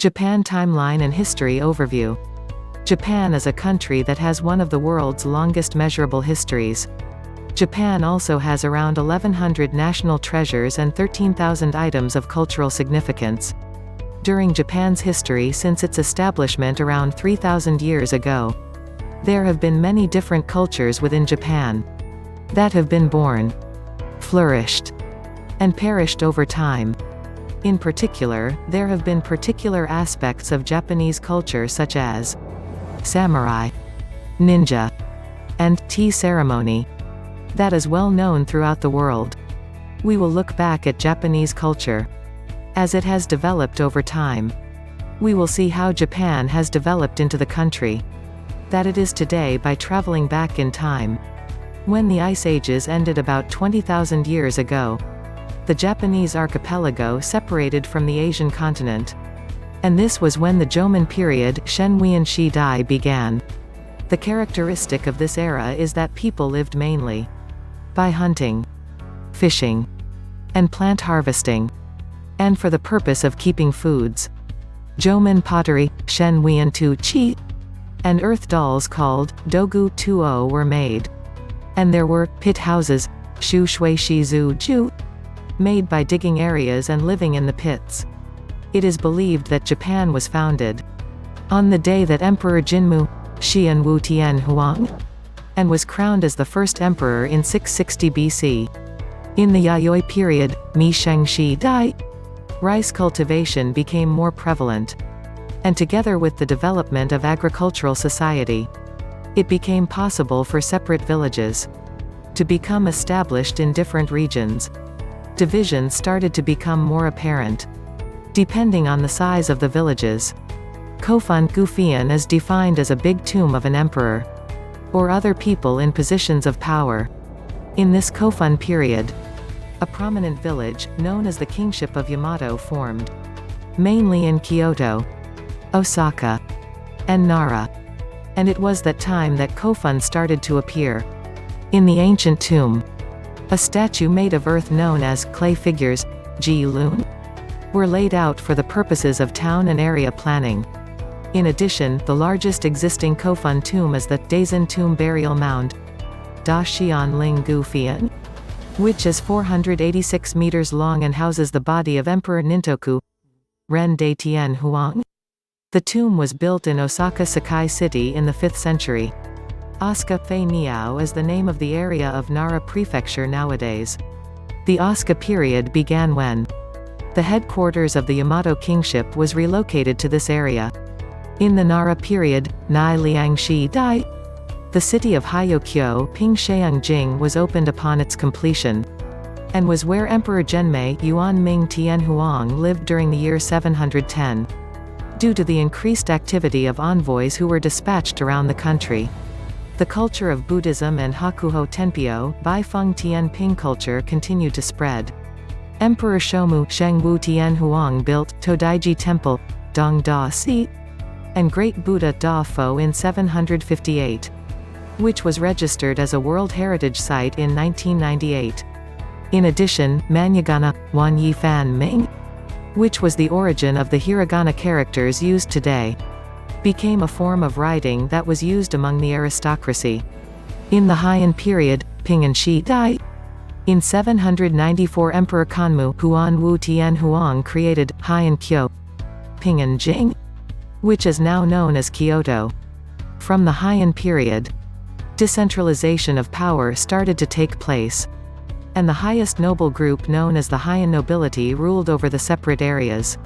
Japan timeline and history overview. Japan is a country that has one of the world's longest measurable histories. Japan also has around 1,100 national treasures and 13,000 items of cultural significance. During Japan's history since its establishment around 3,000 years ago, there have been many different cultures within Japan that have been born, flourished, and perished over time. In particular, there have been particular aspects of Japanese culture such as samurai, ninja, and tea ceremony that is well known throughout the world. We will look back at Japanese culture as it has developed over time. We will see how Japan has developed into the country that it is today by traveling back in time. When the Ice Ages ended about 20,000 years ago, the Japanese archipelago separated from the Asian continent. And this was when the Jomon period Shenhuan Shidai began. The characteristic of this era is that people lived mainly by hunting, fishing, and plant harvesting, and for the purpose of keeping foods. Jomon pottery, Shenhuan Tu Chi, and earth dolls called Dogu Tuo were made. And there were pit houses, Shu Shui Shizu Ju, made by digging areas and living in the pits. It is believed that Japan was founded on the day that Emperor Jinmu, Xian Wu Tian Huang, and was crowned as the first emperor in 660 BC. In the Yayoi period, Mi Sheng Shi Dai, rice cultivation became more prevalent. And together with the development of agricultural society, it became possible for separate villages to become established in different regions. Divisions started to become more apparent, depending on the size of the villages. Kofun Gufian is defined as a big tomb of an emperor, or other people in positions of power. In this Kofun period, a prominent village, known as the Kingship of Yamato formed, mainly in Kyoto, Osaka, and Nara. And it was that time that Kofun started to appear. In the ancient tomb, a statue made of earth known as clay figures, Ji-lun, were laid out for the purposes of town and area planning. In addition, the largest existing Kofun tomb is the Daisen Tomb Burial Mound, Da Xian Ling Gufian, which is 486 meters long and houses the body of Emperor Nintoku, Ren De Tian Huang. The tomb was built in Osaka Sakai City in the 5th century. Asuka Fei Niao is the name of the area of Nara Prefecture nowadays. The Asuka period began when the headquarters of the Yamato kingship was relocated to this area. In the Nara period, Nai Liang Shi Dai, the city of Hyokyo Ping Sheung Jing was opened upon its completion, and was where Emperor Genmei Yuan Ming Tian Huang lived during the year 710. Due to the increased activity of envoys who were dispatched around the country, the culture of Buddhism and Hakuho Tenpyo, Bai Feng Tian Ping culture continued to spread. Emperor Shomu Shengwu Tian Huang built Todaiji Temple, Dong Da Si, and Great Buddha Da Fo in 758, which was registered as a World Heritage Site in 1998. In addition, Manyagana, Wan Yi Fan Ming, which was the origin of the hiragana characters used today, became a form of writing that was used among the aristocracy. In the Heian period, Ping Shi Dai, in 794 Emperor Kanmu Huan Wu Tian Huang created Heian Kyo, Ping Jing, which is now known as Kyoto. From the Heian period, decentralization of power started to take place, and the highest noble group known as the Heian nobility ruled over the separate areas.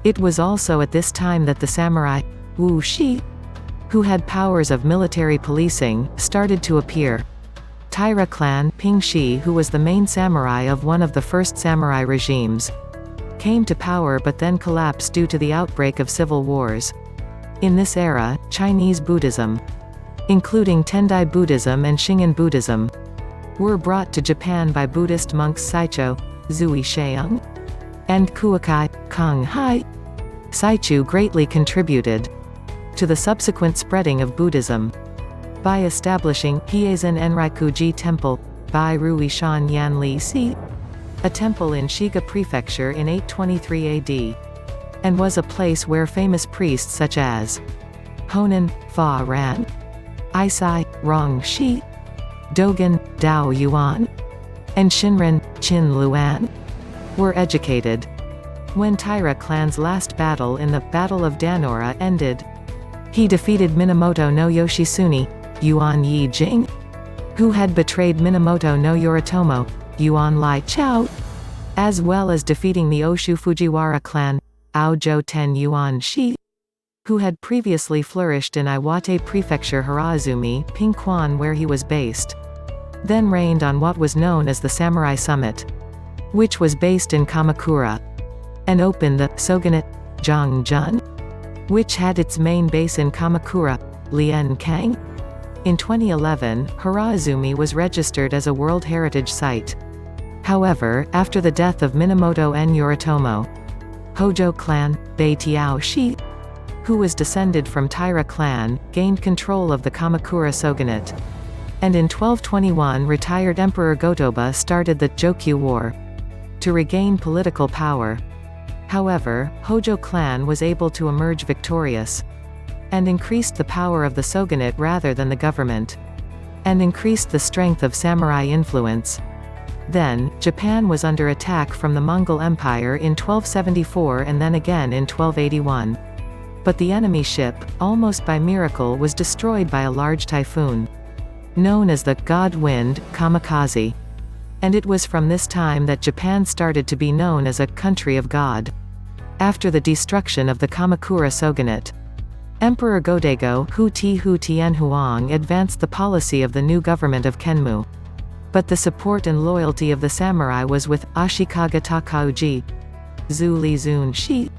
It was also at this time that the samurai, Wu Shi, who had powers of military policing, started to appear. Taira clan, Ping Shi, who was the main samurai of one of the first samurai regimes, came to power but then collapsed due to the outbreak of civil wars. In this era, Chinese Buddhism, including Tendai Buddhism and Shingon Buddhism, were brought to Japan by Buddhist monks Saicho, Zui Sheung, and Kuakai, Kang Hai. Saichu greatly contributed to the subsequent spreading of Buddhism by establishing Hiezen Enraikuji Temple, by Rui Shan Yan Li Si, a temple in Shiga Prefecture in 823 AD. and was a place where famous priests such as Honan, Fa Ran, Isai, Rong Shi, Dogen, Dao Yuan, and Shinran, Qin Luan were educated. When Taira clan's last battle in the Battle of Danora ended, he defeated Minamoto no Yoshitsune, Yuan Yi Jing, who had betrayed Minamoto no Yoritomo, Yuan Lai Chao, as well as defeating the Oshu Fujiwara clan, Aojo Ten Yuan Shi, who had previously flourished in Iwate Prefecture Hiraizumi, Pingquan where he was based. Then reigned on what was known as the Samurai Summit, which was based in Kamakura, and opened the Shogunate Zhangjun, which had its main base in Kamakura, Lienkang. In 2011, Hiraizumi was registered as a World Heritage Site. However, after the death of Minamoto n Yoritomo, Hojo clan, Bei Tiao Shi, who was descended from Taira clan, gained control of the Kamakura Shogunate. And in 1221 retired Emperor Gotoba started the Jokyu War to regain political power. However, Hojo clan was able to emerge victorious, and increased the power of the shogunate rather than the government, and increased the strength of samurai influence. Then, Japan was under attack from the Mongol Empire in 1274 and then again in 1281. But the enemy ship, almost by miracle, was destroyed by a large typhoon, known as the God Wind, Kamikaze. And it was from this time that Japan started to be known as a country of God. After the destruction of the Kamakura Shogunate, Emperor Godego Hu Tianhuang advanced the policy of the new government of Kenmu. But the support and loyalty of the samurai was with Ashikaga Takauji, Zhu Li Zun Shi,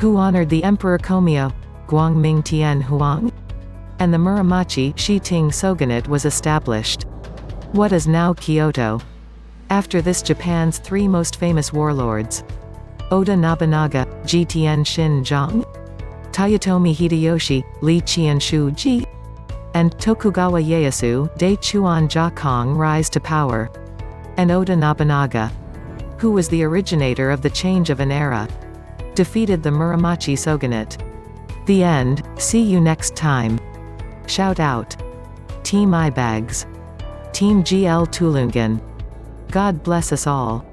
who honored the Emperor Komio, Guangming Tianhuang, and the Muromachi Shi Ting Shogunate was established. What is now Kyoto. After this, Japan's three most famous warlords, Oda Nobunaga, Jitien Shinjong, Toyotomi Hideyoshi, Li Qianshu-ji, and Tokugawa Ieyasu, Dai Chuan Jiakong rise to power. And Oda Nobunaga, who was the originator of the change of an era, defeated the Muromachi Shogunate. The end. See you next time. Shout out. Team Ibags. Team GL Tulungan. God bless us all.